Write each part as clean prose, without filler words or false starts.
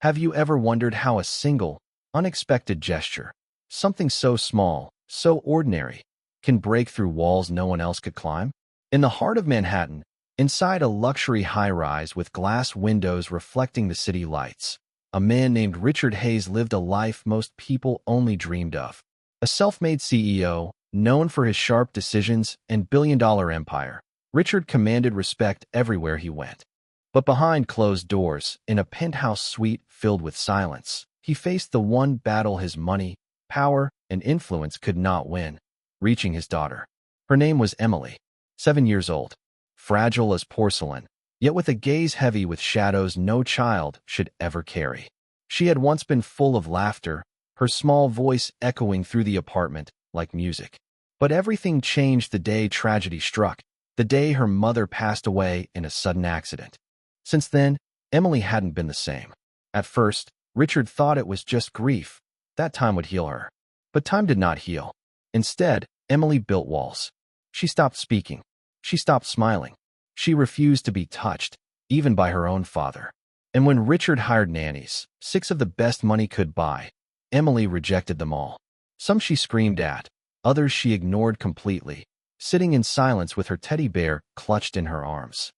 Have you ever wondered how a single, unexpected gesture, something so small, so ordinary, can break through walls no one else could climb? In the heart of Manhattan, inside a luxury high-rise with glass windows reflecting the city lights, a man named Richard Hayes lived a life most people only dreamed of. A self-made CEO, known for his sharp decisions and billion-dollar empire, Richard commanded respect everywhere he went. But behind closed doors, in a penthouse suite filled with silence, he faced the one battle his money, power, and influence could not win: reaching his daughter. Her name was Emily, 7 years old, fragile as porcelain, yet with a gaze heavy with shadows no child should ever carry. She had once been full of laughter, her small voice echoing through the apartment like music. But everything changed the day tragedy struck, the day her mother passed away in a sudden accident. Since then, Emily hadn't been the same. At first, Richard thought it was just grief. That time would heal her. But time did not heal. Instead, Emily built walls. She stopped speaking. She stopped smiling. She refused to be touched, even by her own father. And when Richard hired nannies, 6 of the best money could buy, Emily rejected them all. Some she screamed at, others she ignored completely, sitting in silence with her teddy bear clutched in her arms.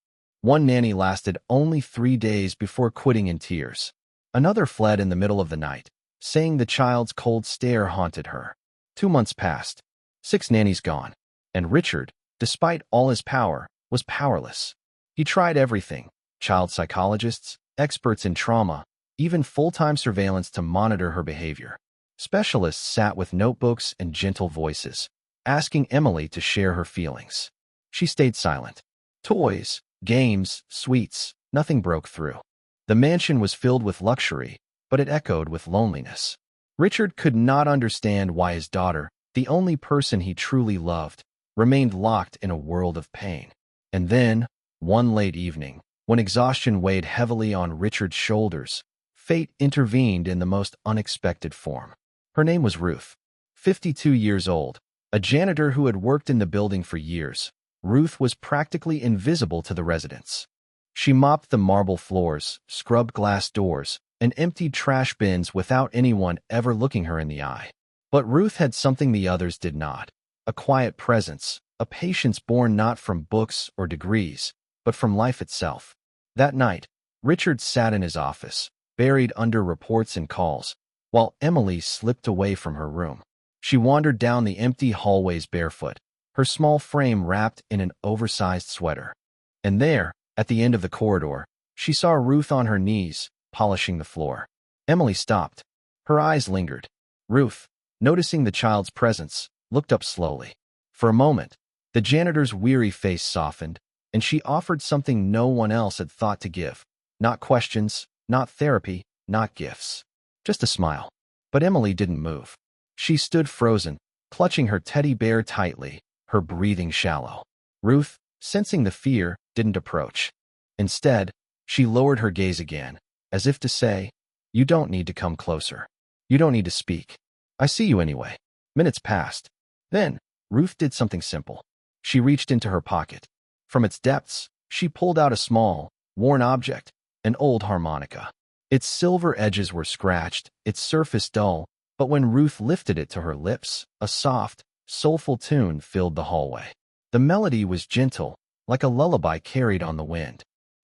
One nanny lasted only 3 days before quitting in tears. Another fled in the middle of the night, saying the child's cold stare haunted her. 2 months passed, 6 nannies gone, and Richard, despite all his power, was powerless. He tried everything: child psychologists, experts in trauma, even full-time surveillance to monitor her behavior. Specialists sat with notebooks and gentle voices, asking Emily to share her feelings. She stayed silent. Toys, games, sweets, nothing broke through. The mansion was filled with luxury, but it echoed with loneliness. Richard could not understand why his daughter, the only person he truly loved, remained locked in a world of pain. And then, one late evening, when exhaustion weighed heavily on Richard's shoulders, fate intervened in the most unexpected form. Her name was Ruth, 52 years old, a janitor who had worked in the building for years. Ruth was practically invisible to the residents. She mopped the marble floors, scrubbed glass doors, and emptied trash bins without anyone ever looking her in the eye. But Ruth had something the others did not: a quiet presence, a patience born not from books or degrees, but from life itself. That night, Richard sat in his office, buried under reports and calls, while Emily slipped away from her room. She wandered down the empty hallways barefoot, her small frame wrapped in an oversized sweater. And there, at the end of the corridor, she saw Ruth on her knees, polishing the floor. Emily stopped. Her eyes lingered. Ruth, noticing the child's presence, looked up slowly. For a moment, the janitor's weary face softened, and she offered something no one else had thought to give. Not questions, not therapy, not gifts. Just a smile. But Emily didn't move. She stood frozen, clutching her teddy bear tightly, her breathing shallow. Ruth, sensing the fear, didn't approach. Instead, she lowered her gaze again, as if to say, "You don't need to come closer. You don't need to speak. I see you anyway." Minutes passed. Then, Ruth did something simple. She reached into her pocket. From its depths, she pulled out a small, worn object, an old harmonica. Its silver edges were scratched, its surface dull, but when Ruth lifted it to her lips, a soft, soulful tune filled the hallway. The melody was gentle, like a lullaby carried on the wind.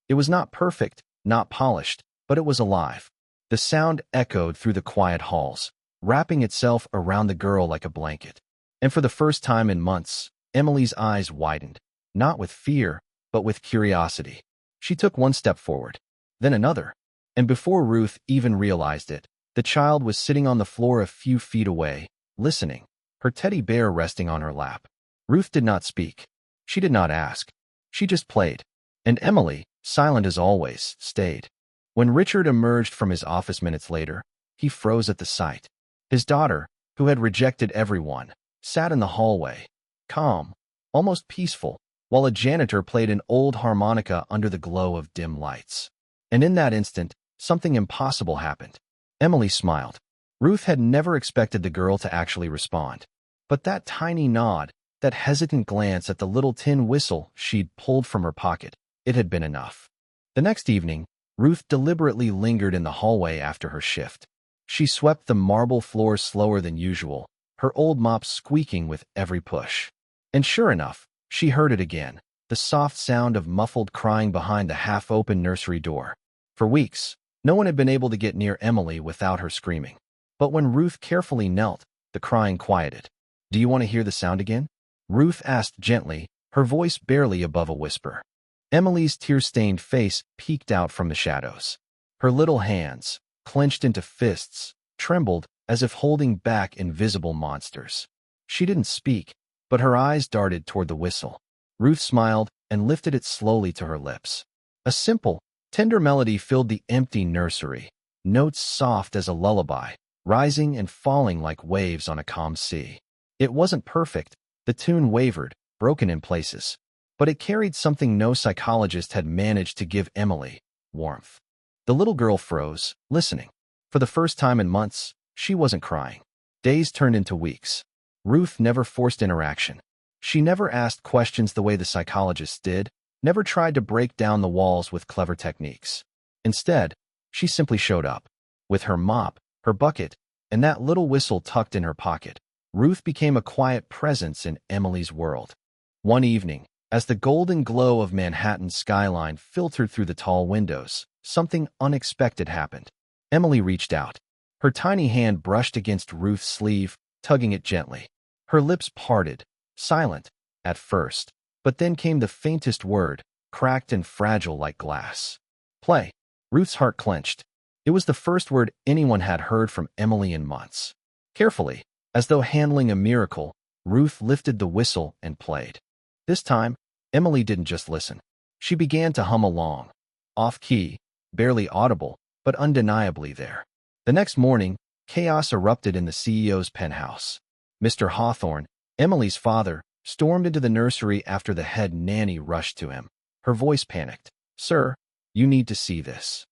It was not perfect, not polished, but it was alive. The sound echoed through the quiet halls, wrapping itself around the girl like a blanket. And for the first time in months, Emily's eyes widened, not with fear, but with curiosity. She took one step forward, then another, and before Ruth even realized it, the child was sitting on the floor a few feet away, listening, her teddy bear resting on her lap. Ruth did not speak. She did not ask. She just played. And Emily, silent as always, stayed. When Richard emerged from his office minutes later, he froze at the sight. His daughter, who had rejected everyone, sat in the hallway, calm, almost peaceful, while a janitor played an old harmonica under the glow of dim lights. And in that instant, something impossible happened. Emily smiled. Ruth had never expected the girl to actually respond. But that tiny nod, that hesitant glance at the little tin whistle she'd pulled from her pocket, it had been enough. The next evening, Ruth deliberately lingered in the hallway after her shift. She swept the marble floor slower than usual, her old mop squeaking with every push. And sure enough, she heard it again, the soft sound of muffled crying behind the half-open nursery door. For weeks, no one had been able to get near Emily without her screaming. But when Ruth carefully knelt, the crying quieted. "Do you want to hear the sound again?" Ruth asked gently, her voice barely above a whisper. Emily's tear-stained face peeked out from the shadows. Her little hands, clenched into fists, trembled as if holding back invisible monsters. She didn't speak, but her eyes darted toward the whistle. Ruth smiled and lifted it slowly to her lips. A simple, tender melody filled the empty nursery, notes soft as a lullaby, rising and falling like waves on a calm sea. It wasn't perfect, the tune wavered, broken in places, but it carried something no psychologist had managed to give Emily: warmth. The little girl froze, listening. For the first time in months, she wasn't crying. Days turned into weeks. Ruth never forced interaction. She never asked questions the way the psychologists did, never tried to break down the walls with clever techniques. Instead, she simply showed up. With her mop, her bucket, and that little whistle tucked in her pocket, Ruth became a quiet presence in Emily's world. One evening, as the golden glow of Manhattan's skyline filtered through the tall windows, something unexpected happened. Emily reached out. Her tiny hand brushed against Ruth's sleeve, tugging it gently. Her lips parted, silent at first, but then came the faintest word, cracked and fragile like glass. "Play." Ruth's heart clenched. It was the first word anyone had heard from Emily in months. Carefully, as though handling a miracle, Ruth lifted the whistle and played. This time, Emily didn't just listen. She began to hum along. Off-key, barely audible, but undeniably there. The next morning, chaos erupted in the CEO's penthouse. Mr. Hawthorne, Emily's father, stormed into the nursery after the head nanny rushed to him. Her voice panicked. "Sir, you need to see this."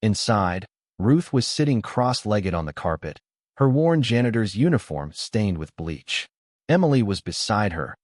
Inside, Ruth was sitting cross-legged on the carpet, her worn janitor's uniform stained with bleach. Emily was beside her,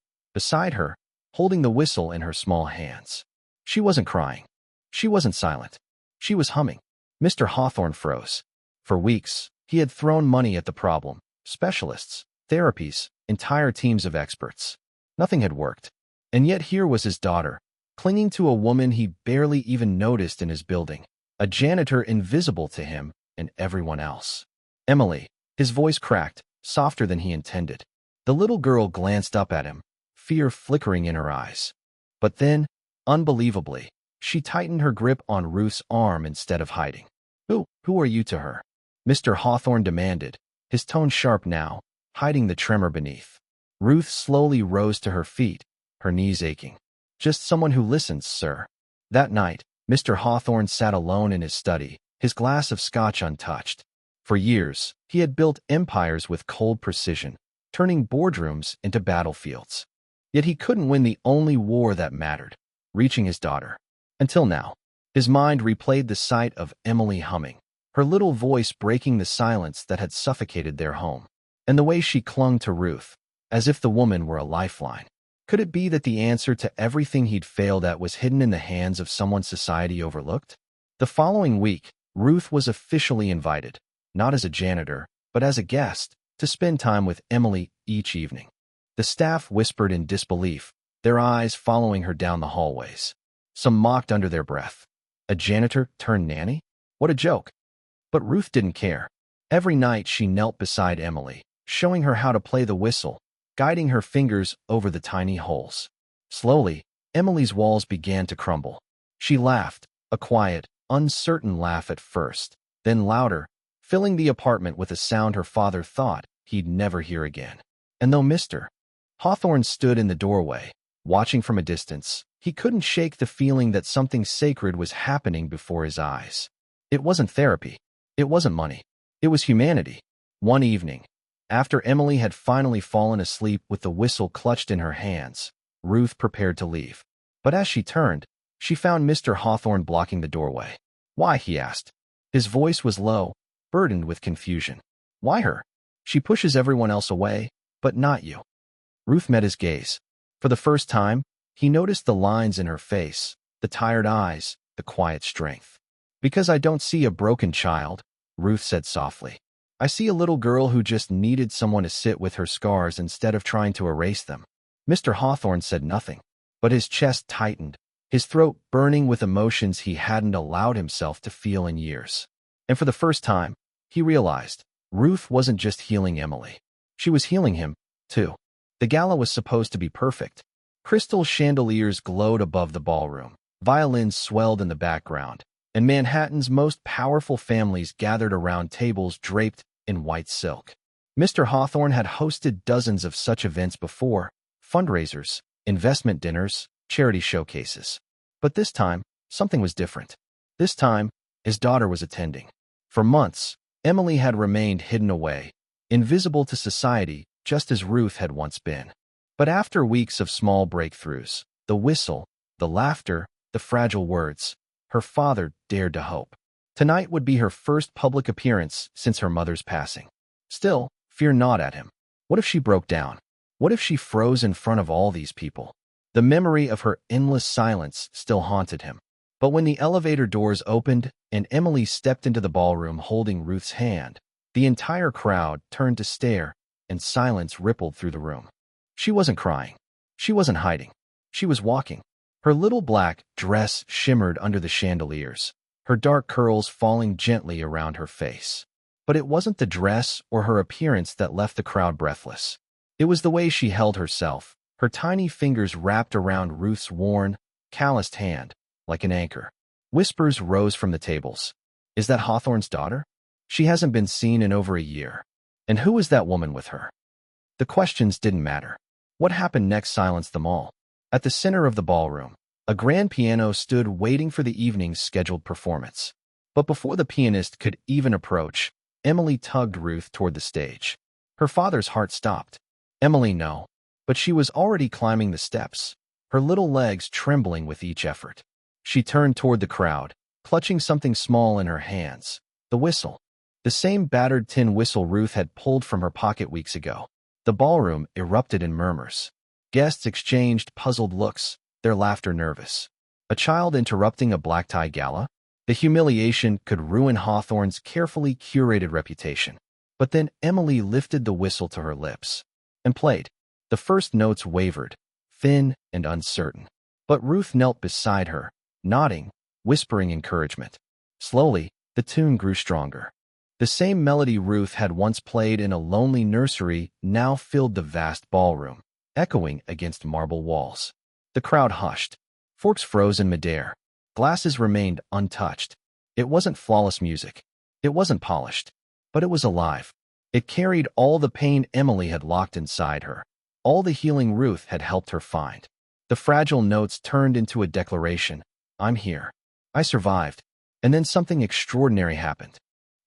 holding the whistle in her small hands. She wasn't crying. She wasn't silent. She was humming. Mr. Hawthorne froze. For weeks, he had thrown money at the problem, specialists, therapies, entire teams of experts. Nothing had worked. And yet here was his daughter, clinging to a woman he barely even noticed in his building, a janitor invisible to him and everyone else. "Emily," his voice cracked, softer than he intended. The little girl glanced up at him, fear flickering in her eyes. But then, unbelievably, she tightened her grip on Ruth's arm instead of hiding. Who are you to her?" Mr. Hawthorne demanded, his tone sharp now, hiding the tremor beneath. Ruth slowly rose to her feet, her knees aching. "Just someone who listens, sir." That night, Mr. Hawthorne sat alone in his study, his glass of scotch untouched. For years, he had built empires with cold precision, turning boardrooms into battlefields. Yet he couldn't win the only war that mattered, reaching his daughter. Until now, his mind replayed the sight of Emily humming, her little voice breaking the silence that had suffocated their home, and the way she clung to Ruth, as if the woman were a lifeline. Could it be that the answer to everything he'd failed at was hidden in the hands of someone society overlooked? The following week, Ruth was officially invited, not as a janitor, but as a guest, to spend time with Emily each evening. The staff whispered in disbelief, their eyes following her down the hallways. Some mocked under their breath. A janitor turned nanny? What a joke. But Ruth didn't care. Every night she knelt beside Emily, showing her how to play the whistle, guiding her fingers over the tiny holes. Slowly, Emily's walls began to crumble. She laughed, a quiet, uncertain laugh at first, then louder, filling the apartment with a sound her father thought he'd never hear again. And though Mr. Hawthorne stood in the doorway, watching from a distance, he couldn't shake the feeling that something sacred was happening before his eyes. It wasn't therapy. It wasn't money. It was humanity. One evening, after Emily had finally fallen asleep with the whistle clutched in her hands, Ruth prepared to leave. But as she turned, she found Mr. Hawthorne blocking the doorway. "Why?" he asked. His voice was low, burdened with confusion. "Why her? She pushes everyone else away, but not you." Ruth met his gaze. For the first time, he noticed the lines in her face, the tired eyes, the quiet strength. Because I don't see a broken child, Ruth said softly. I see a little girl who just needed someone to sit with her scars instead of trying to erase them. Mr. Hawthorne said nothing, but his chest tightened, his throat burning with emotions he hadn't allowed himself to feel in years. And for the first time, he realized Ruth wasn't just healing Emily. She was healing him, too. The gala was supposed to be perfect. Crystal chandeliers glowed above the ballroom, violins swelled in the background, and Manhattan's most powerful families gathered around tables draped in white silk. Mr. Hawthorne had hosted dozens of such events before, fundraisers, investment dinners, charity showcases. But this time, something was different. This time, his daughter was attending. For months, Emily had remained hidden away, invisible to society, just as Ruth had once been. But after weeks of small breakthroughs, the whistle, the laughter, the fragile words, her father dared to hope. Tonight would be her first public appearance since her mother's passing. Still, fear gnawed at him. What if she broke down? What if she froze in front of all these people? The memory of her endless silence still haunted him. But when the elevator doors opened and Emily stepped into the ballroom holding Ruth's hand, the entire crowd turned to stare, and silence rippled through the room. She wasn't crying. She wasn't hiding. She was walking. Her little black dress shimmered under the chandeliers, her dark curls falling gently around her face. But it wasn't the dress or her appearance that left the crowd breathless. It was the way she held herself, her tiny fingers wrapped around Ruth's worn, calloused hand, like an anchor. Whispers rose from the tables. Is that Hawthorne's daughter? She hasn't been seen in over a year. And who is that woman with her? The questions didn't matter. What happened next silenced them all. At the center of the ballroom, a grand piano stood waiting for the evening's scheduled performance. But before the pianist could even approach, Emily tugged Ruth toward the stage. Her father's heart stopped. Emily, no. But she was already climbing the steps, her little legs trembling with each effort. She turned toward the crowd, clutching something small in her hands. The whistle. The same battered tin whistle Ruth had pulled from her pocket weeks ago. The ballroom erupted in murmurs. Guests exchanged puzzled looks, their laughter nervous. A child interrupting a black-tie gala? The humiliation could ruin Hawthorne's carefully curated reputation. But then Emily lifted the whistle to her lips and played. The first notes wavered, thin and uncertain. But Ruth knelt beside her, nodding, whispering encouragement. Slowly, the tune grew stronger. The same melody Ruth had once played in a lonely nursery now filled the vast ballroom, echoing against marble walls. The crowd hushed. Forks froze in midair. Glasses remained untouched. It wasn't flawless music. It wasn't polished. But it was alive. It carried all the pain Emily had locked inside her, all the healing Ruth had helped her find. The fragile notes turned into a declaration. I'm here. I survived. And then something extraordinary happened.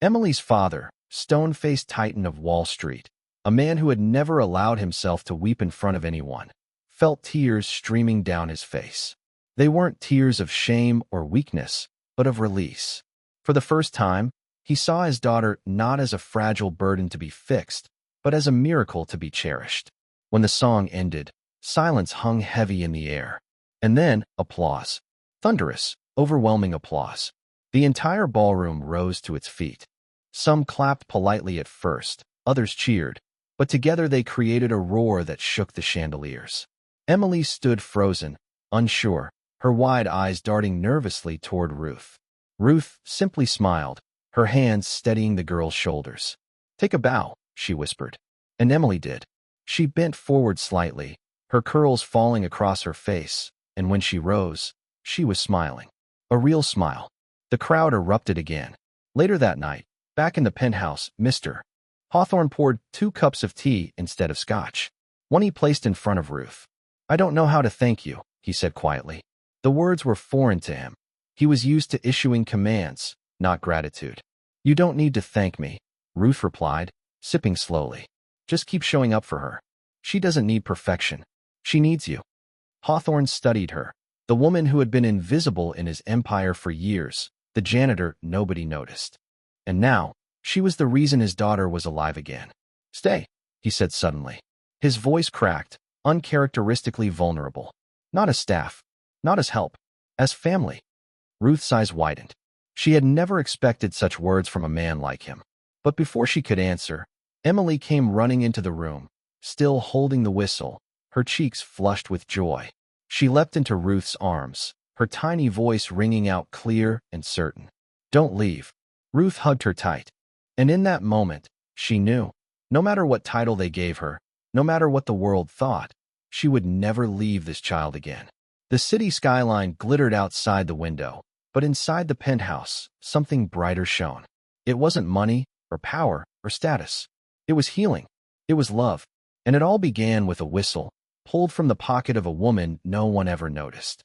Emily's father, stone-faced titan of Wall Street, a man who had never allowed himself to weep in front of anyone, felt tears streaming down his face. They weren't tears of shame or weakness, but of release. For the first time, he saw his daughter not as a fragile burden to be fixed, but as a miracle to be cherished. When the song ended, silence hung heavy in the air. And then, applause. Thunderous, overwhelming applause. The entire ballroom rose to its feet. Some clapped politely at first, others cheered, but together they created a roar that shook the chandeliers. Emily stood frozen, unsure, her wide eyes darting nervously toward Ruth. Ruth simply smiled, her hands steadying the girl's shoulders. Take a bow, she whispered. And Emily did. She bent forward slightly, her curls falling across her face, and when she rose, she was smiling. A real smile. The crowd erupted again. Later that night, back in the penthouse, Mr. Hawthorne poured 2 cups of tea instead of scotch. One he placed in front of Ruth. I don't know how to thank you, he said quietly. The words were foreign to him. He was used to issuing commands, not gratitude. You don't need to thank me, Ruth replied, sipping slowly. Just keep showing up for her. She doesn't need perfection. She needs you. Hawthorne studied her, the woman who had been invisible in his empire for years, the janitor nobody noticed. And now, she was the reason his daughter was alive again. Stay, he said suddenly. His voice cracked, uncharacteristically vulnerable. Not as staff, not as help, as family. Ruth's eyes widened. She had never expected such words from a man like him. But before she could answer, Emily came running into the room, still holding the whistle, her cheeks flushed with joy. She leapt into Ruth's arms, her tiny voice ringing out clear and certain. "Don't leave." Ruth hugged her tight. And in that moment, she knew, no matter what title they gave her, no matter what the world thought, she would never leave this child again. The city skyline glittered outside the window, but inside the penthouse, something brighter shone. It wasn't money, or power, or status. It was healing. It was love. And it all began with a whistle, pulled from the pocket of a woman no one ever noticed.